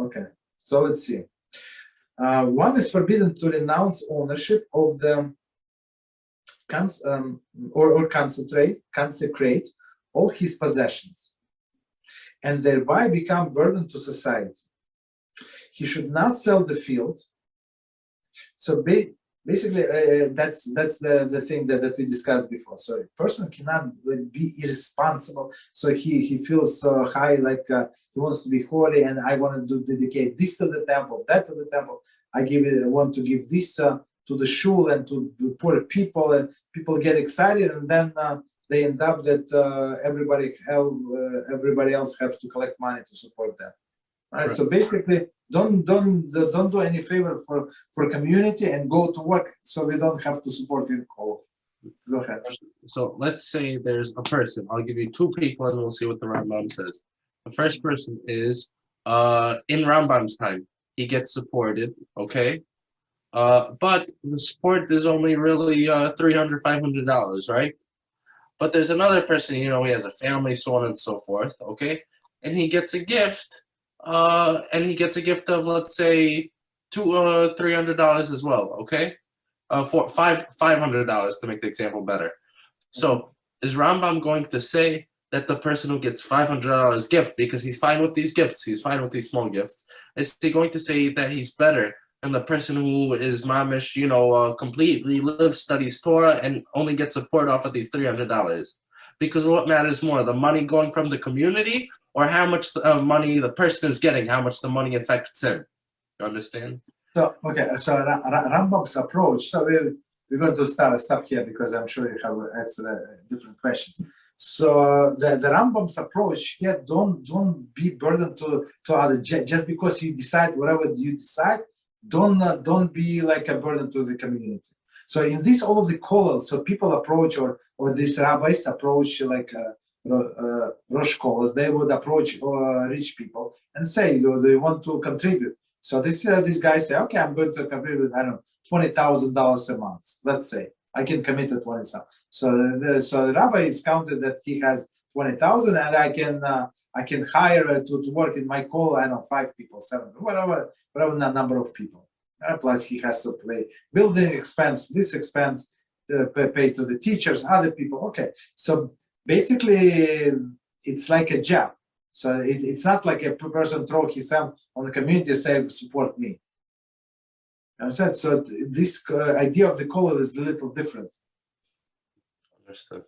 Okay. So let's see. One is forbidden to renounce ownership of the or consecrate all his possessions, and thereby become burden to society. He should not sell the field. So basically, that's the thing that we discussed before. So a person cannot be irresponsible. So he feels so high, like he wants to be holy, and I want to dedicate this to the temple, that to the temple. I want to give this to the shul and to the poor people, and people get excited, and then they end up that everybody else has to collect money to support them. Right? So basically, don't do any favor for community and go to work, so we don't have to support your call. Go ahead. So let's say there's a person. I'll give you two people, and we'll see what the Rambam says. The first person is in Rambam's time. He gets supported, okay? But the support is only really $300, $500, right? But there's another person, he has a family, so on and so forth, okay? And he gets a gift, of, let's say, $300 as well, okay? For $500 to make the example better. So is Rambam going to say that the person who gets $500 gift, because he's fine with these gifts, he's fine with these small gifts, is he going to say that he's better than the person who is mamish, completely lives, studies Torah, and only gets support off of these $300? Because what matters more, the money going from the community, or how much money the person is getting, how much the money affects him? You understand? So Rambam's approach. So we're going to stop here because I'm sure you have answered different questions. So the Rambam's approach here, don't be burdened to others just because you decide whatever you decide. Don't be like a burden to the community. So in this, all of the callers, so people approach or these rabbis approach like Rosh callers, they would approach rich people and say, they want to contribute. So this guy say, okay, I'm going to contribute, I don't know, $20,000 a month. Let's say I can commit to 20,000. So the rabbi is counted that he has 20,000, and I can hire to work in my call. I don't know, 5 people, 7, whatever the number of people. Plus he has to pay building expense, this expense, pay to the teachers, other people. Okay, so basically it's like a job. So it's not like a person throw his hand on the community and say, support me. Understand? So this idea of the call is a little different. Understood.